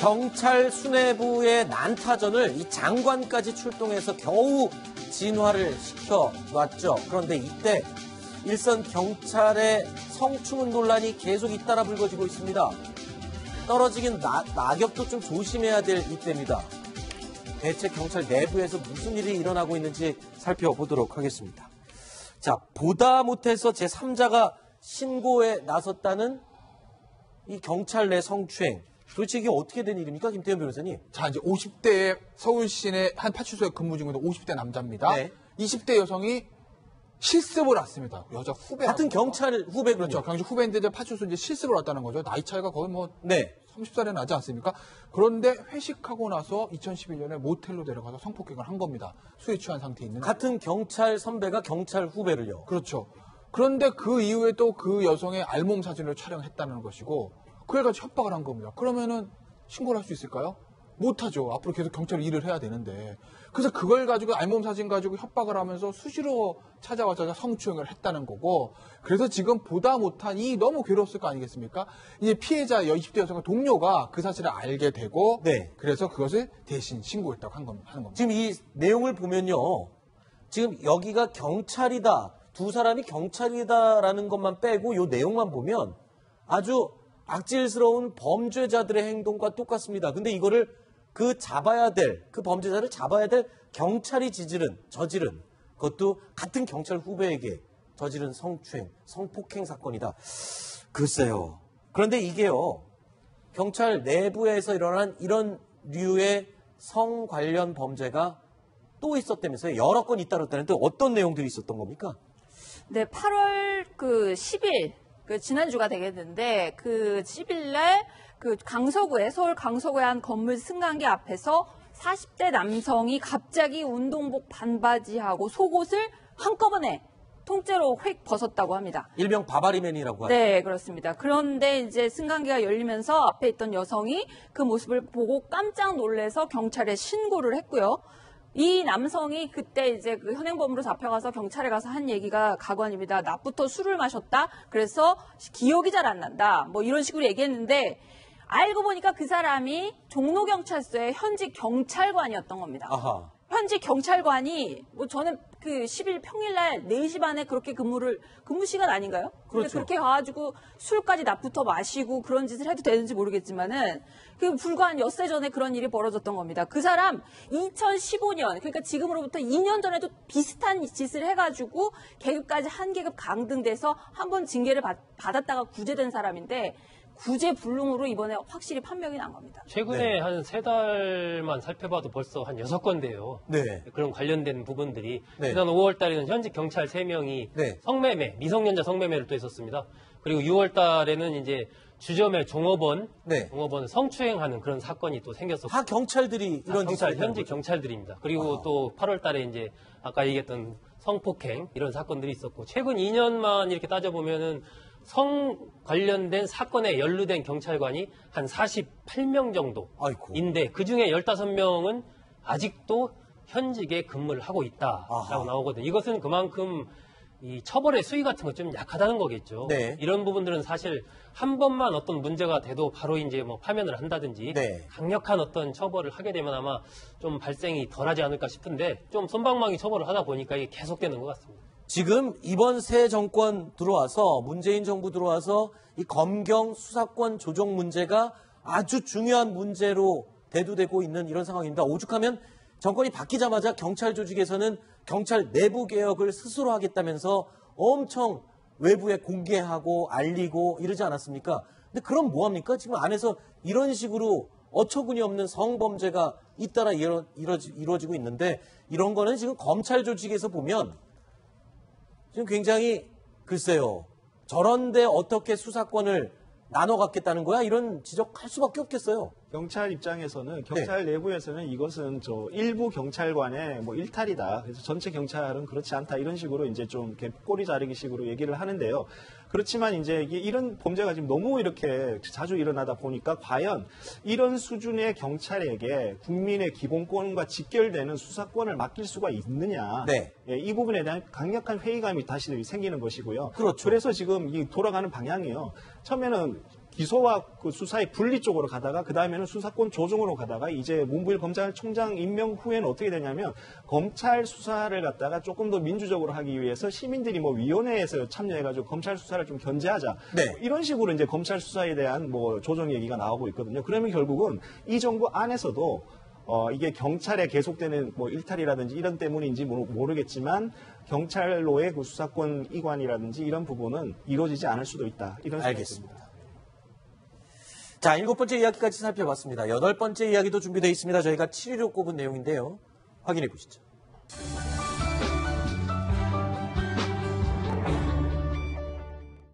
경찰 수뇌부의 난타전을 이 장관까지 출동해서 겨우 진화를 시켜놨죠. 그런데 이때 일선 경찰의 성추문 논란이 계속 잇따라 불거지고 있습니다. 떨어지긴 낙엽도 좀 조심해야 될 이때입니다. 대체 경찰 내부에서 무슨 일이 일어나고 있는지 살펴보도록 하겠습니다. 자, 보다 못해서 제3자가 신고에 나섰다는 이 경찰 내 성추행. 도대체 이게 어떻게 된 일입니까? 김태현 변호사님. 자, 이제 50대 서울 시내 한 파출소에 근무 중인 50대 남자입니다. 네. 20대 여성이 실습을 왔습니다. 여자 후배. 같은 경찰 후배군요. 그렇죠. 경찰 후배인데 이제 파출소 이제 실습을 왔다는 거죠. 나이 차이가 거의 뭐 네. 30살이 나지 않습니까? 그런데 회식하고 나서 2011년에 모텔로 데려가서 성폭행을 한 겁니다. 술에 취한 상태에 있는. 같은 경찰 선배가 경찰 후배를요. 그렇죠. 그런데 그 이후에 또 그 여성의 알몸 사진을 촬영했다는 것이고 그래가지고 협박을 한 겁니다. 그러면은 신고를 할 수 있을까요? 못하죠. 앞으로 계속 경찰 일을 해야 되는데. 그래서 그걸 가지고 알몸 사진 가지고 협박을 하면서 수시로 찾아와서 성추행을 했다는 거고 그래서 지금 보다 못한 이 너무 괴로웠을 거 아니겠습니까? 이제 피해자 20대 여성의 동료가 그 사실을 알게 되고 네. 그래서 그것을 대신 신고했다고 하는 겁니다. 지금 이 내용을 보면요. 지금 여기가 경찰이다. 두 사람이 경찰이다라는 것만 빼고 이 내용만 보면 아주 악질스러운 범죄자들의 행동과 똑같습니다. 근데 이거를 그 범죄자를 잡아야 될 경찰이 저지른 그것도 같은 경찰 후배에게 저지른 성추행, 성폭행 사건이다. 글쎄요. 그런데 이게요. 경찰 내부에서 일어난 이런 류의 성 관련 범죄가 또 있었다면서요. 여러 건 잇따랐다는데 어떤 내용들이 있었던 겁니까? 네, 8월 10일 지난주가 되겠는데 그 10일 날 서울 강서구의 한 건물 승강기 앞에서 40대 남성이 갑자기 운동복 반바지하고 속옷을 한꺼번에 통째로 휙 벗었다고 합니다. 일명 바바리맨이라고 하죠. 네, 그렇습니다. 그런데 이제 승강기가 열리면서 앞에 있던 여성이 그 모습을 보고 깜짝 놀라서 경찰에 신고를 했고요. 이 남성이 그때 이제 그 현행범으로 잡혀가서 경찰에 가서 한 얘기가 가관입니다. 낮부터 술을 마셨다. 그래서 기억이 잘 안 난다. 뭐 이런 식으로 얘기했는데 알고 보니까 그 사람이 종로경찰서의 현직 경찰관이었던 겁니다. 아하. 현직 경찰관이 저는 그 10일 평일날 4시 반에 그렇게 근무 시간 아닌가요? 그렇죠. 그렇게 가가지고 술까지 낮부터 마시고 그런 짓을 해도 되는지 모르겠지만은 그 불과 한 엿새 전에 그런 일이 벌어졌던 겁니다. 그 사람 2015년 그러니까 지금으로부터 2년 전에도 비슷한 짓을 해가지고 계급까지 한 계급 강등돼서 한 번 징계를 받았다가 구제된 사람인데 구제 불능으로 이번에 확실히 판명이 난 겁니다. 최근에 한 3달만 살펴봐도 벌써 한 6건데요. 네. 그런 관련된 부분들이. 네. 지난 5월 달에는 현직 경찰 3명이 네. 성매매, 미성년자 성매매를 또 했었습니다. 그리고 6월 달에는 이제 주점의 종업원 성추행하는 그런 사건이 또 생겼었고. 다 경찰들이 이런 현직 경찰들입니다. 그리고 또 8월 달에 이제 아까 얘기했던 성폭행 이런 사건들이 있었고 최근 2년만 이렇게 따져보면은 성 관련된 사건에 연루된 경찰관이 한 48명 정도인데 그중에 15명은 아직도 현직에 근무를 하고 있다라고 나오거든요. 이것은 그만큼 이 처벌의 수위 같은 거 좀 약하다는 거겠죠. 네. 이런 부분들은 사실 한 번만 어떤 문제가 돼도 바로 이제 뭐 파면을 한다든지 네. 강력한 어떤 처벌을 하게 되면 아마 좀 발생이 덜하지 않을까 싶은데 좀 솜방망이 처벌을 하다 보니까 이게 계속되는 것 같습니다. 지금 이번 새 정권 들어와서 문재인 정부 들어와서 이 검경 수사권 조정 문제가 아주 중요한 문제로 대두되고 있는 이런 상황입니다. 오죽하면 정권이 바뀌자마자 경찰 조직에서는 경찰 내부 개혁을 스스로 하겠다면서 엄청 외부에 공개하고 알리고 이러지 않았습니까? 근데 그럼 뭐합니까? 지금 안에서 이런 식으로 어처구니 없는 성범죄가 잇따라 이루어지고 있는데 이런 거는 지금 검찰 조직에서 보면 지금 굉장히 글쎄요. 저런데 어떻게 수사권을 나눠 갖겠다는 거야? 이런 지적할 수밖에 없겠어요. 경찰 입장에서는 경찰 내부에서는 이것은 일부 경찰관의 일탈이다. 그래서 전체 경찰은 그렇지 않다. 이런 식으로 이제 좀 이렇게 꼬리 자르기 식으로 얘기를 하는데요. 그렇지만 이제 이런 범죄가 지금 너무 이렇게 자주 일어나다 보니까 과연 이런 수준의 경찰에게 국민의 기본권과 직결되는 수사권을 맡길 수가 있느냐. 네. 예, 이 부분에 대한 강력한 회의감이 다시 생기는 것이고요. 그렇죠. 그래서 지금 이 돌아가는 방향이요. 처음에는 기소와 그 수사의 분리 쪽으로 가다가 그 다음에는 수사권 조정으로 가다가 이제 문부일 검찰총장 임명 후에는 어떻게 되냐면 검찰 수사를 갖다가 조금 더 민주적으로 하기 위해서 시민들이 뭐 위원회에서 참여해가지고 검찰 수사를 좀 견제하자. 네. 이런 식으로 이제 검찰 수사에 대한 뭐 조정 얘기가 나오고 있거든요. 그러면 결국은 이 정부 안에서도 이게 경찰에 계속되는 뭐 일탈이라든지 이런 때문인지 모르겠지만 경찰로의 그 수사권 이관이라든지 이런 부분은 이루어지지 않을 수도 있다. 이런 생각이 알겠습니다. 듭니다. 자, 7번째 이야기까지 살펴봤습니다. 8번째 이야기도 준비되어 있습니다. 저희가 7위로 꼽은 내용인데요. 확인해 보시죠.